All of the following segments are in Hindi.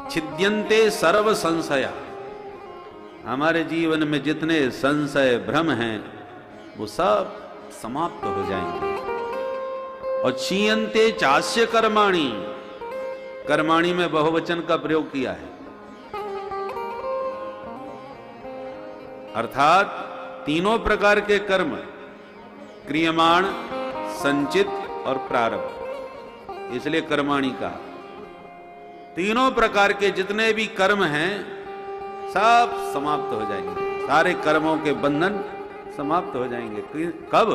छिद्यन्ते सर्व संशया, हमारे जीवन में जितने संशय भ्रम हैं वो सब समाप्त हो जाएंगे। और क्षीयन्ते चास्य कर्माणि, कर्माणि में बहुवचन का प्रयोग किया है, अर्थात तीनों प्रकार के कर्म, क्रियमाण, संचित और प्रारब्ध, इसलिए कर्माणि कहा। तीनों प्रकार के जितने भी कर्म हैं सब समाप्त हो जाएंगे, सारे कर्मों के बंधन समाप्त हो जाएंगे। कब?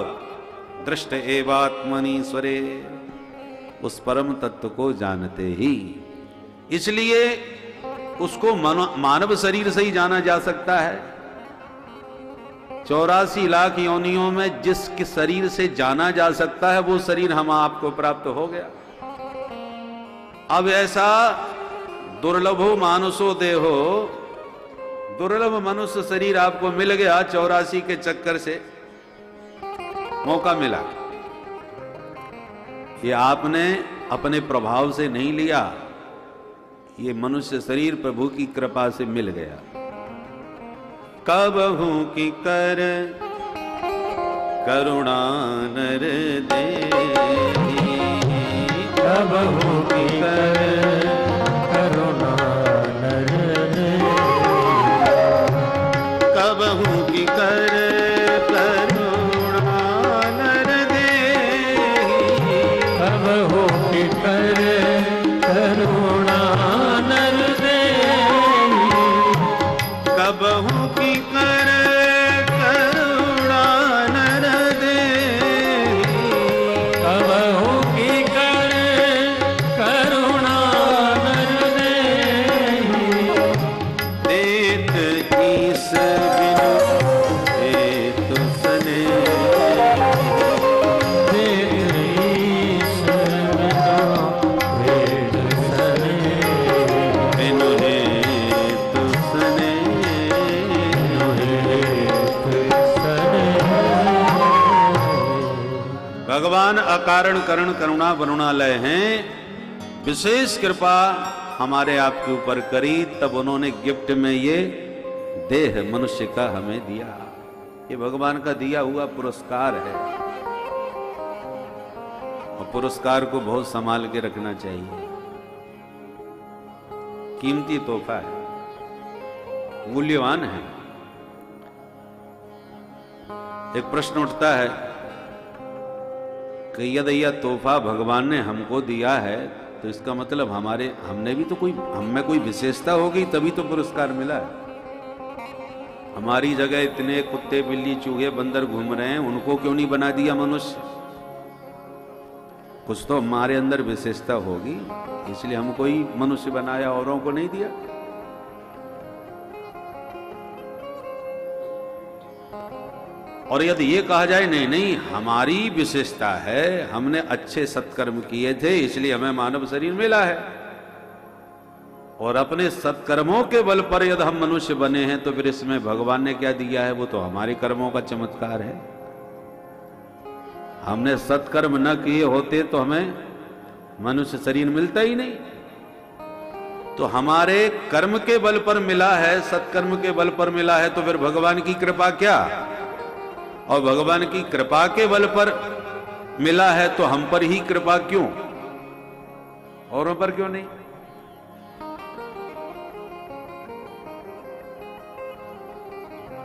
दृष्ट एवात्मनीश्वरे, उस परम तत्व को जानते ही। इसलिए उसको मानव शरीर से ही जाना जा सकता है। 84 लाख योनियों में जिस शरीर से जाना जा सकता है वो शरीर हम आपको प्राप्त हो गया। अब ऐसा दुर्लभो मानुषो देहो, दुर्लभ मनुष्य शरीर आपको मिल गया, 84 के चक्कर से मौका मिला। ये आपने अपने प्रभाव से नहीं लिया, ये मनुष्य शरीर प्रभु की कृपा से मिल गया। कबहू की कर करुणा नर दे, कबहू की कर करुणा नर दे, कबहू की कर करुणा नर दे, कबहू की कर करुणा नर दे, कबहू की कर करुणा नर दे, कबहू की कर करुणा नर दे, देत ईस बिनु देत सने, देत ईस बिनु देत सने, बिनु हेत सने, भगवान अकारण करण करुणा वरुणालय हैं। विशेष कृपा हमारे आपके ऊपर करी, तब उन्होंने गिफ्ट में ये देह मनुष्य का हमें दिया। ये भगवान का दिया हुआ पुरस्कार है, और पुरस्कार को बहुत संभाल के रखना चाहिए। कीमती तोहफा है, मूल्यवान है। एक प्रश्न उठता है कि यदि यह तोहफा भगवान ने हमको दिया है तो इसका मतलब हमने भी तो हम में कोई विशेषता होगी तभी तो पुरस्कार मिला है। हमारी जगह इतने कुत्ते बिल्ली चूहे बंदर घूम रहे हैं, उनको क्यों नहीं बना दिया मनुष्य? कुछ तो हमारे अंदर विशेषता होगी, इसलिए हमको ही मनुष्य बनाया, औरों को नहीं दिया। और यदि ये कहा जाए नहीं नहीं हमारी विशेषता है, हमने अच्छे सत्कर्म किए थे इसलिए हमें मानव शरीर मिला है, और अपने सत्कर्मों के बल पर यदि हम मनुष्य बने हैं तो फिर इसमें भगवान ने क्या दिया है? वो तो हमारे कर्मों का चमत्कार है। हमने सत्कर्म न किए होते तो हमें मनुष्य शरीर मिलता ही नहीं। तो हमारे कर्म के बल पर मिला है, सत्कर्म के बल पर मिला है, तो फिर भगवान की कृपा क्या? और भगवान की कृपा के बल पर मिला है तो हम पर ही कृपा क्यों, औरों पर क्यों नहीं?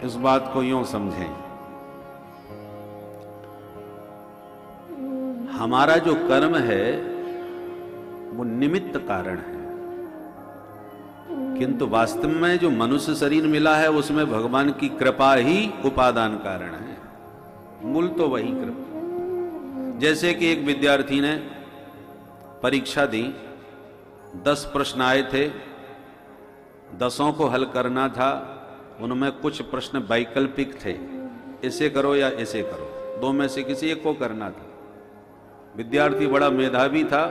इस बात को यूं समझें, हमारा जो कर्म है वो निमित्त कारण है, किंतु वास्तव में जो मनुष्य शरीर मिला है उसमें भगवान की कृपा ही उपादान कारण है। मूल तो वही कृपा। जैसे कि एक विद्यार्थी ने परीक्षा दी, 10 प्रश्न आए थे, 10 को हल करना था। उनमें कुछ प्रश्न वैकल्पिक थे, इसे करो या इसे करो, 2 में से किसी एक को करना था। विद्यार्थी बड़ा मेधावी था,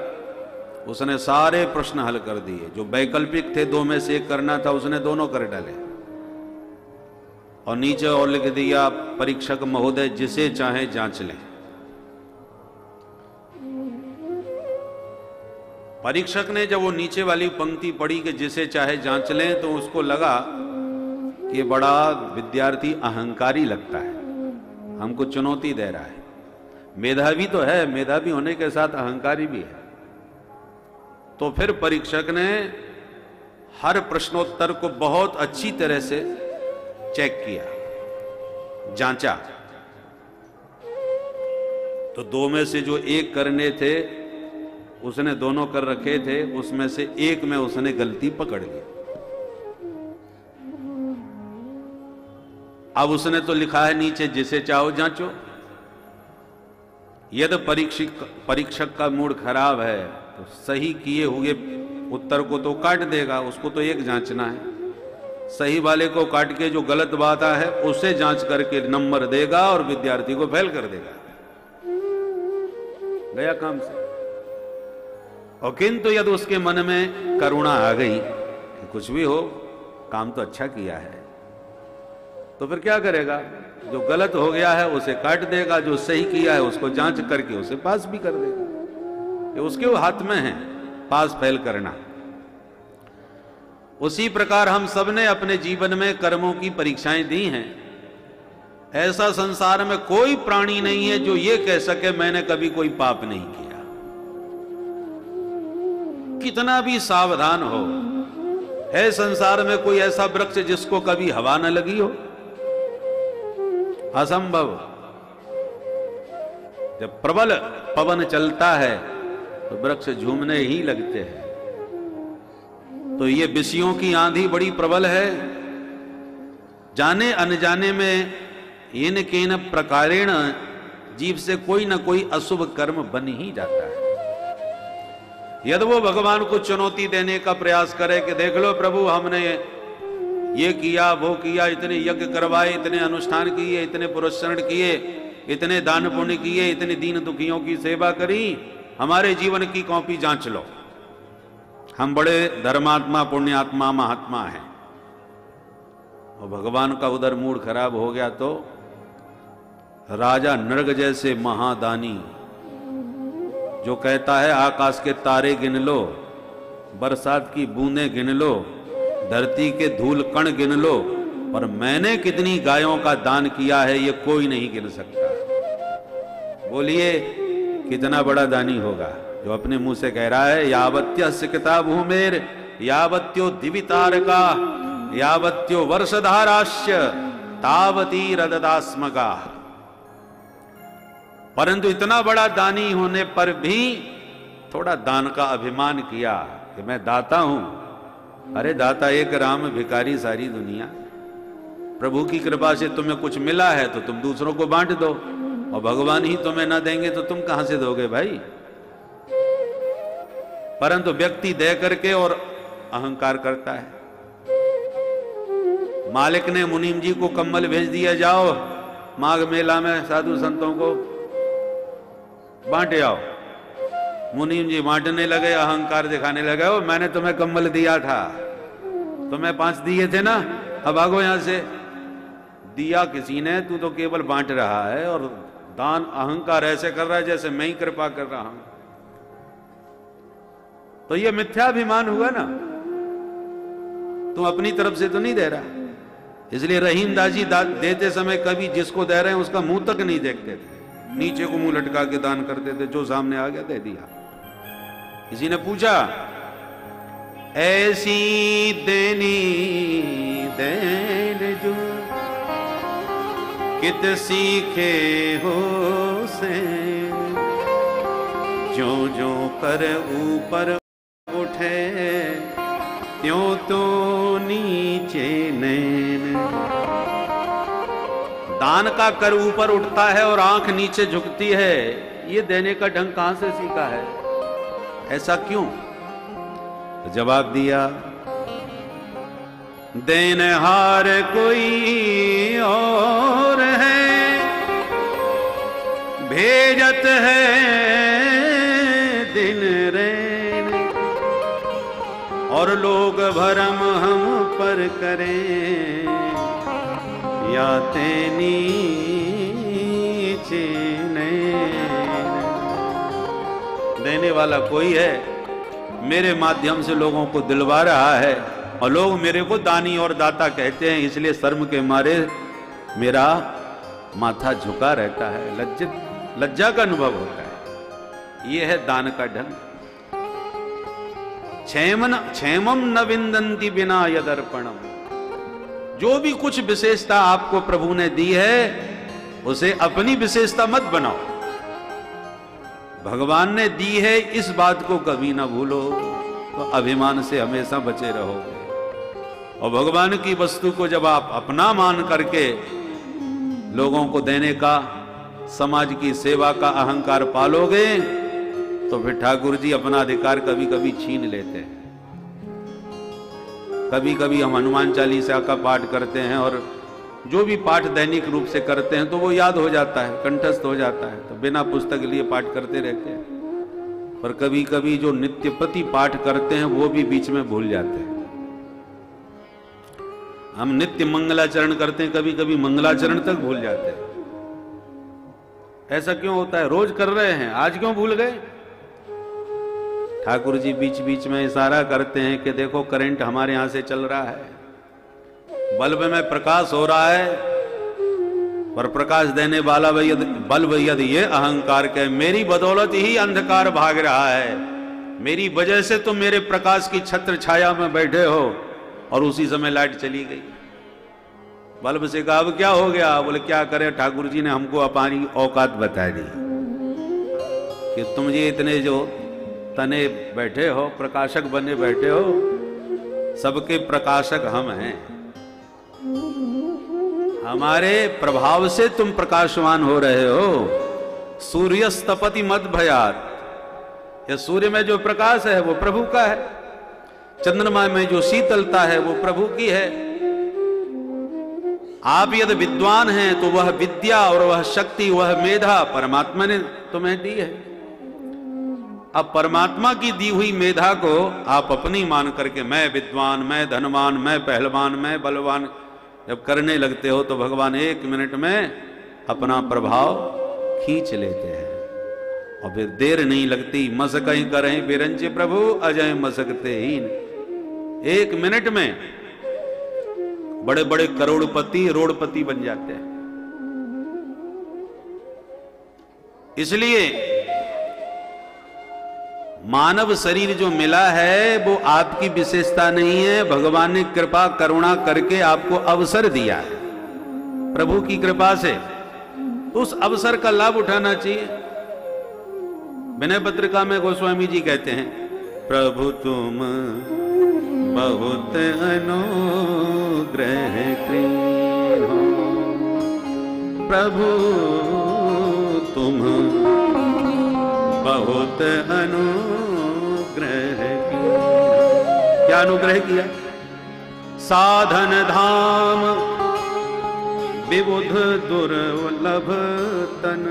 उसने सारे प्रश्न हल कर दिए। जो वैकल्पिक थे 2 में से एक करना था, उसने दोनों कर डाले, और नीचे और लिख दिया परीक्षक महोदय जिसे चाहे जांच ले। परीक्षक ने जब वो नीचे वाली पंक्ति पढ़ी कि जिसे चाहे जांच लें, तो उसको लगा कि ये बड़ा विद्यार्थी अहंकारी लगता है, हमको चुनौती दे रहा है। मेधावी तो है, मेधावी होने के साथ अहंकारी भी है। तो फिर परीक्षक ने हर प्रश्नोत्तर को बहुत अच्छी तरह से चेक किया, जांचा। तो दो में से जो एक करने थे उसने दोनों कर रखे थे, उसमें से एक में उसने गलती पकड़ ली। अब उसने तो लिखा है नीचे जिसे चाहो जांचो। यदि परीक्षक का मूड खराब है तो सही किए हुए उत्तर को तो काट देगा, उसको तो एक जांचना है। सही वाले को काट के जो गलत बात है उसे जांच करके नंबर देगा और विद्यार्थी को फेल कर देगा, गया काम से। और किंतु यदि उसके मन में करुणा आ गई कि कुछ भी हो, काम तो अच्छा किया है, तो फिर क्या करेगा? जो गलत हो गया है उसे काट देगा, जो सही किया है उसको जांच करके उसे पास भी कर देगा। ये उसके हाथ में है पास फेल करना। उसी प्रकार हम सब ने अपने जीवन में कर्मों की परीक्षाएं दी हैं। ऐसा संसार में कोई प्राणी नहीं है जो ये कह सके मैंने कभी कोई पाप नहीं किया। कितना भी सावधान हो, है संसार में कोई ऐसा वृक्ष जिसको कभी हवा न लगी हो? असंभव। जब प्रबल पवन चलता है तो वृक्ष झूमने ही लगते हैं। तो ये विषयों की आंधी बड़ी प्रबल है। जाने अनजाने में येन केन प्रकारेण जीव से कोई ना कोई अशुभ कर्म बन ही जाता है। यदि वो भगवान को चुनौती देने का प्रयास करे कि देख लो प्रभु, हमने ये किया वो किया, इतने यज्ञ करवाए, इतने अनुष्ठान किए, इतने पुरस्करण किए, इतने दान पुण्य किए, इतने दीन दुखियों की सेवा करी, हमारे जीवन की कॉपी जांच लो, हम बड़े धर्मात्मा पुण्यात्मा महात्मा हैं। और भगवान का उधर मूड खराब हो गया तो राजा नृग जैसे महादानी जो कहता है आकाश के तारे गिन लो, बरसात की बूंदें गिन लो, धरती के धूल कण गिन लो, पर मैंने कितनी गायों का दान किया है ये कोई नहीं गिन सकता। बोलिए कितना बड़ा दानी होगा जो अपने मुंह से कह रहा है यावत्य सिकता भूमेर यावत्यो दिवितारका यावत्यो वर्षधाराश्य तावती रददास्मगा। परंतु इतना बड़ा दानी होने पर भी थोड़ा दान का अभिमान किया कि मैं दाता हूं। अरे दाता एक राम, भिखारी सारी दुनिया। प्रभु की कृपा से तुम्हें कुछ मिला है तो तुम दूसरों को बांट दो, और भगवान ही तुम्हें ना देंगे तो तुम कहां से दोगे भाई? परंतु व्यक्ति दे करके और अहंकार करता है। मालिक ने मुनीम जी को कम्बल भेज दिया, जाओ माघ मेला में साधु संतों को बांटे आओ। मुनीम जी बांटने लगे, अहंकार दिखाने लगे, ओ मैंने तुम्हें कम्बल दिया था, तुम्हें 5 दिए थे ना, अब भागो यहां से। दिया किसी ने, तू तो केवल बांट रहा है, और दान अहंकार ऐसे कर रहा है जैसे मैं ही कृपा कर रहा हूं। तो ये मिथ्याभिमान हुआ ना, तुम अपनी तरफ से तो नहीं दे रहा। इसलिए रहीमदास जी देते समय कभी जिसको दे रहे हैं उसका मुंह तक नहीं देखते थे, नीचे को मुंह लटका के दान करते थे, जो सामने आ गया दे दिया। किसी ने पूछा ऐसी देनी देन जो कित सीखे हो से, जो जो कर ऊपर उठे त्यों तो नीचे नैन। दान का कर ऊपर उठता है और आंख नीचे झुकती है, ये देने का ढंग कहां से सीखा है? ऐसा क्यों? तो जवाब दिया देनहार कोई और है, भेजत है दिन रैन, और लोग भरम हम पर करें या तेनी चीने। देने वाला कोई है मेरे माध्यम से लोगों को दिलवा रहा है, और लोग मेरे को दानी और दाता कहते हैं, इसलिए शर्म के मारे मेरा माथा झुका रहता है, लज्जा का अनुभव होता है। यह है दान का ढंग। क्षेमम न विंदन्ति बिना यदर्पणम। जो भी कुछ विशेषता आपको प्रभु ने दी है उसे अपनी विशेषता मत बनाओ। भगवान ने दी है इस बात को कभी ना भूलो, तो अभिमान से हमेशा बचे रहोगे। और भगवान की वस्तु को जब आप अपना मान करके लोगों को देने का, समाज की सेवा का अहंकार पालोगे, तो फिर ठाकुर जी अपना अधिकार कभी कभी छीन लेते हैं। कभी कभी हम हनुमान चालीसा का पाठ करते हैं, और जो भी पाठ दैनिक रूप से करते हैं तो वो याद हो जाता है, कंठस्थ हो जाता है, तो बिना पुस्तक लिए पाठ करते रहते हैं। पर कभी कभी जो नित्यपति पाठ करते हैं वो भी बीच में भूल जाते हैं। हम नित्य मंगलाचरण करते हैं, कभी कभी मंगलाचरण तक भूल जाते हैं। ऐसा क्यों होता है? रोज कर रहे हैं, आज क्यों भूल गए? ठाकुर जी बीच बीच में इशारा करते हैं कि देखो करंट हमारे यहां से चल रहा है, बल्ब में प्रकाश हो रहा है, पर प्रकाश देने वाला बल्ब यदि ये अहंकार के मेरी बदौलत ही अंधकार भाग रहा है, मेरी वजह से तो मेरे प्रकाश की छत्र छाया में बैठे हो, और उसी समय लाइट चली गई। बल्ब से कहा अब क्या हो गया? बोले क्या करे, ठाकुर जी ने हमको अपनी औकात बता दी कि तुम ये इतने जो तने बैठे हो, प्रकाशक बने बैठे हो, सबके प्रकाशक हम हैं। हमारे प्रभाव से तुम प्रकाशवान हो रहे हो। सूर्यस्तपति मद भयात। यह सूर्य में जो प्रकाश है वो प्रभु का है, चंद्रमा में जो शीतलता है वो प्रभु की है। आप यदि विद्वान हैं तो वह विद्या और वह शक्ति, वह मेधा परमात्मा ने तुम्हें दी है। अब परमात्मा की दी हुई मेधा को आप अपनी मान करके मैं विद्वान, मैं धनवान, मैं पहलवान, मैं बलवान जब करने लगते हो तो भगवान 1 मिनट में अपना प्रभाव खींच लेते हैं, और फिर देर नहीं लगती। मसकहीं करें बिरंचे प्रभु अजय मसकते ही। 1 मिनट में बड़े बड़े करोड़पति रोड़पति बन जाते हैं। इसलिए मानव शरीर जो मिला है वो आपकी विशेषता नहीं है, भगवान ने कृपा करुणा करके आपको अवसर दिया है प्रभु की कृपा से, तो उस अवसर का लाभ उठाना चाहिए। विनय पत्रिका में गोस्वामी जी कहते हैं, प्रभु तुम बहुत अनुग्रह कृपा, प्रभु तुम बहुत अनुग्रह किया। क्या अनुग्रह किया? साधन धाम विबुध दुर्लभ तन।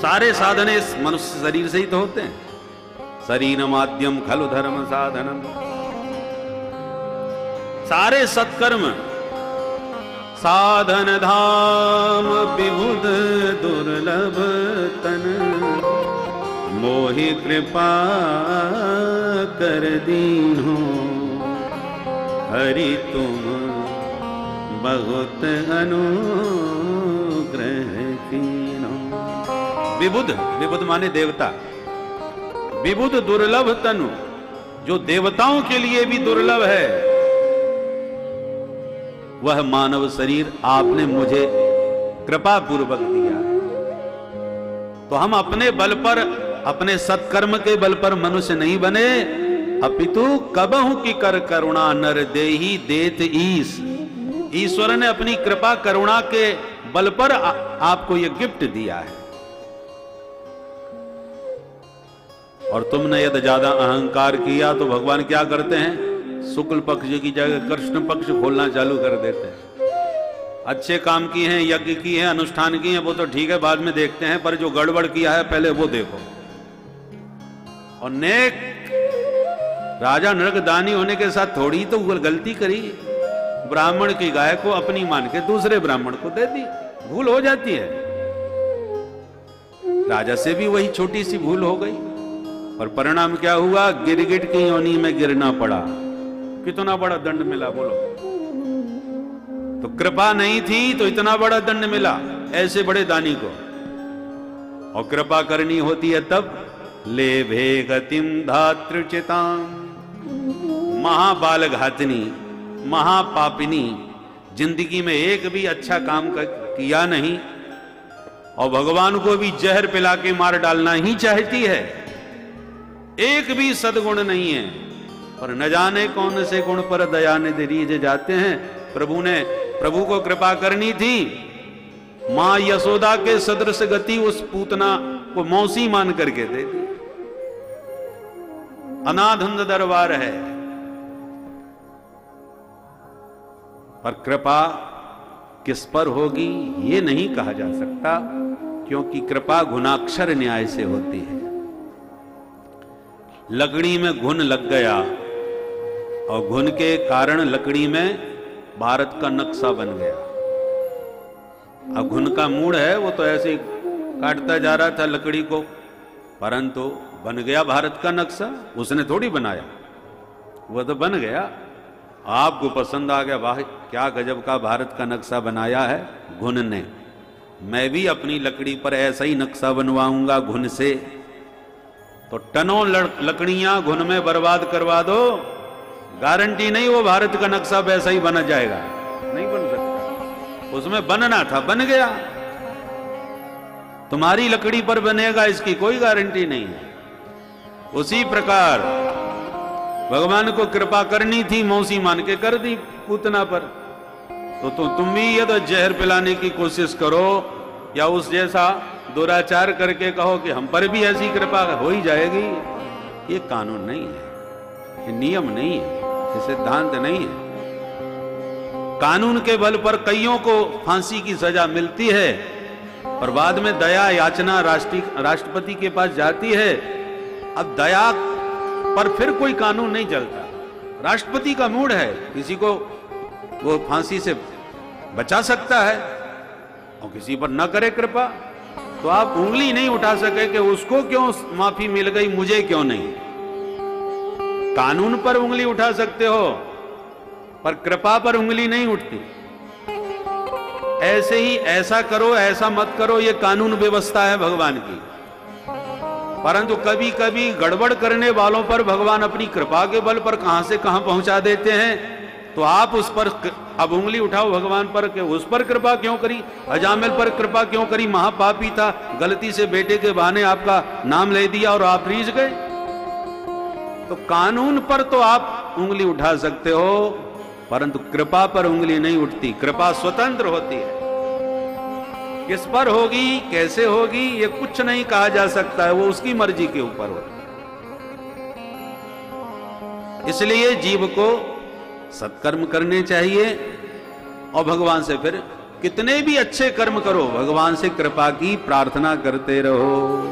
सारे साधन इस मनुष्य शरीर से ही तो होते हैं। शरीर माध्यम खलु धर्म साधनम। सारे सत्कर्म साधन धाम विबुध दुर्लभ तन, मोहि कृपा कर दीन्हो, हरि तुम बहुत अनुग्रह कीन्हो। विबुध, विबुध माने देवता, विबुध दुर्लभ तनु, जो देवताओं के लिए भी दुर्लभ है, वह मानव शरीर आपने मुझे कृपा पूर्वक दिया। तो हम अपने बल पर, अपने सत्कर्म के बल पर मनुष्य नहीं बने, अपितु कबहु की कर करुणा नर देहि देत ईश। ईश्वर ने अपनी कृपा करुणा के बल पर आपको यह गिफ्ट दिया है। और तुमने यदि ज्यादा अहंकार किया तो भगवान क्या करते हैं? शुक्ल पक्ष की जगह कृष्ण पक्ष खोलना चालू कर देते हैं। अच्छे काम किए हैं, यज्ञ किए हैं, अनुष्ठान किए हैं, वो तो ठीक है, बाद में देखते हैं, पर जो गड़बड़ किया है पहले वो देखो। और नेक राजा नरक दानी होने के साथ थोड़ी तो गलती करी, ब्राह्मण की गाय को अपनी मान के दूसरे ब्राह्मण को दे दी, भूल हो जाती है। राजा से भी वही छोटी सी भूल हो गई। और परिणाम क्या हुआ? गिरगिट की योनि में गिरना पड़ा। कितना बड़ा दंड मिला बोलो। तो कृपा नहीं थी तो इतना बड़ा दंड मिला ऐसे बड़े दानी को। और कृपा करनी होती है तब ले भे गतिम धातृचिताम। महाबाल घातनी, महापापिनी, जिंदगी में एक भी अच्छा काम किया नहीं और भगवान को भी जहर पिला के मार डालना ही चाहती है। एक भी सद्गुण नहीं है, पर न जाने कौन से गुण पर दया निधि रीझ जाते हैं। प्रभु को कृपा करनी थी, मां यशोदा के सदृश गति उस पूतना को मौसी मान करके दे दी। अनाधुंध दरबार है, पर कृपा किस पर होगी ये नहीं कहा जा सकता, क्योंकि कृपा गुणाक्षर न्याय से होती है। लकड़ी में घुन लग गया और घुन के कारण लकड़ी में भारत का नक्शा बन गया। अब घुन का मूड है, वो तो ऐसे काटता जा रहा था लकड़ी को, परंतु बन गया भारत का नक्शा। उसने थोड़ी बनाया, वो तो बन गया। आपको पसंद आ गया, वाह क्या गजब का भारत का नक्शा बनाया है घुन ने। मैं भी अपनी लकड़ी पर ऐसा ही नक्शा बनवाऊंगा घुन से। तो टनों लकड़ियां घुन में बर्बाद करवा दो, गारंटी नहीं वो भारत का नक्शा वैसा ही बना जाएगा, नहीं बन सकता। उसमें बनना था, बन गया। तुम्हारी लकड़ी पर बनेगा इसकी कोई गारंटी नहीं है। उसी प्रकार भगवान को कृपा करनी थी, मौसी मान के कर दी पूतना पर। तो तुम भी ये तो जहर पिलाने की कोशिश करो या उस जैसा दुराचार करके कहो कि हम पर भी ऐसी कृपा हो ही जाएगी। ये कानून नहीं है, ये नियम नहीं है, ये सिद्धांत नहीं है। कानून के बल पर कईयों को फांसी की सजा मिलती है, पर बाद में दया याचना राष्ट्रपति के पास जाती है। अब दया पर फिर कोई कानून नहीं चलता। राष्ट्रपति का मूड है, किसी को वो फांसी से बचा सकता है और किसी पर न करे कृपा। तो आप उंगली नहीं उठा सके कि उसको क्यों माफी मिल गई, मुझे क्यों नहीं। कानून पर उंगली उठा सकते हो, पर कृपा पर उंगली नहीं उठती। ऐसे ही ऐसा करो ऐसा मत करो, ये कानून व्यवस्था है भगवान की। परंतु कभी कभी गड़बड़ करने वालों पर भगवान अपनी कृपा के बल पर कहां से कहां पहुंचा देते हैं। तो आप उस पर अब उंगली उठाओ भगवान पर कि उस पर कृपा क्यों करी, अजामिल पर कृपा क्यों करी, महापापी था, गलती से बेटे के बहाने आपका नाम ले दिया और आप रीझ गए। तो कानून पर तो आप उंगली उठा सकते हो, परंतु कृपा पर उंगली नहीं उठती। कृपा स्वतंत्र होती है। किस पर होगी, कैसे होगी, ये कुछ नहीं कहा जा सकता है, वो उसकी मर्जी के ऊपर होती है। इसलिए जीव को सत्कर्म करने चाहिए और भगवान से फिर कितने भी अच्छे कर्म करो, भगवान से कृपा की प्रार्थना करते रहो।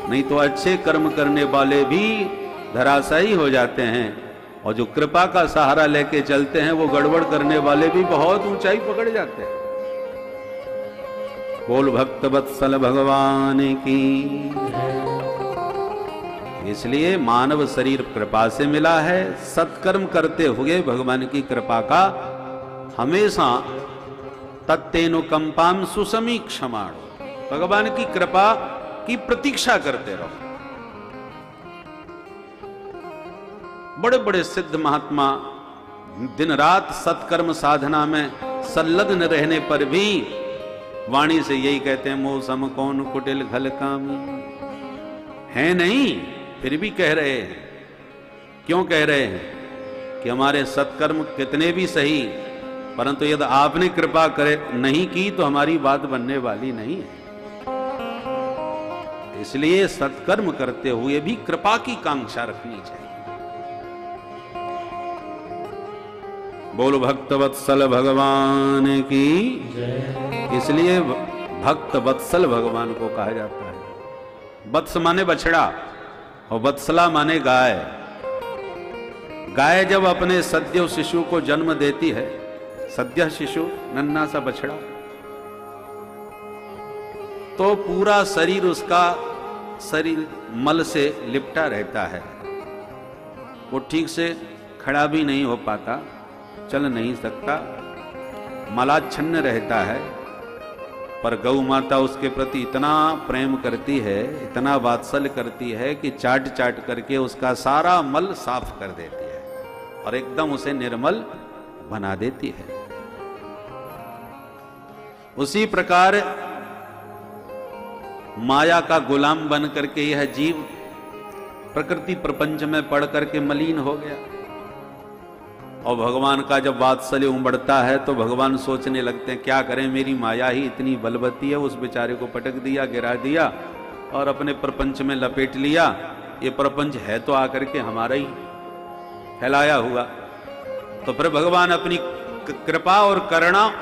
नहीं तो अच्छे कर्म करने वाले भी धराशायी हो जाते हैं, और जो कृपा का सहारा लेके चलते हैं वो गड़बड़ करने वाले भी बहुत ऊंचाई पकड़ जाते हैं। बोल भक्त वत्सल भगवान की। इसलिए मानव शरीर कृपा से मिला है। सत्कर्म करते हुए भगवान की कृपा का हमेशा तत्तेनुकंपाम सुसमीक्षमाण, भगवान की कृपा की प्रतीक्षा करते रहो। बड़े बड़े सिद्ध महात्मा दिन रात सत्कर्म साधना में संलग्न रहने पर भी वाणी से यही कहते हैं, मौसम कौन कुटिल घल कामी। है नहीं, फिर भी कह रहे हैं। क्यों कह रहे हैं? कि हमारे सत्कर्म कितने भी सही, परंतु यदि आपने कृपा करे नहीं की तो हमारी बात बनने वाली नहीं है। इसलिए सत्कर्म करते हुए भी कृपा की कांक्षा रखनी चाहिए। बोलो भक्त वत्सल भगवान की। इसलिए भक्त वत्सल भगवान को कहा जाता है। वत्स माने बछड़ा और वत्सला माने गाय। गाय जब अपने सद्य शिशु को जन्म देती है, सद्य शिशु नन्हा सा बछड़ा, तो पूरा शरीर उसका शरीर मल से लिपटा रहता है, वो ठीक से खड़ा भी नहीं हो पाता, चल नहीं सकता, मलाच्छन्न रहता है। पर गौ माता उसके प्रति इतना प्रेम करती है, इतना वात्सल्य करती है कि चाट चाट करके उसका सारा मल साफ कर देती है और एकदम उसे निर्मल बना देती है। उसी प्रकार माया का गुलाम बन करके यह जीव प्रकृति प्रपंच में पड़ करके मलिन हो गया। और भगवान का जब वात्सल्य उमड़ता है तो भगवान सोचने लगते हैं क्या करें, मेरी माया ही इतनी बलवती है, उस बेचारे को पटक दिया, गिरा दिया और अपने प्रपंच में लपेट लिया। ये प्रपंच है तो आकर के हमारा ही फैलाया हुआ। तो फिर भगवान अपनी कृपा और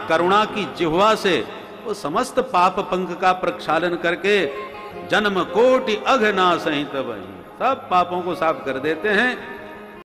करुणा की जिह्वा से वो समस्त पाप पंख का प्रक्षालन करके जन्म कोटि अघ नासहि तब सब पापों को साफ कर देते हैं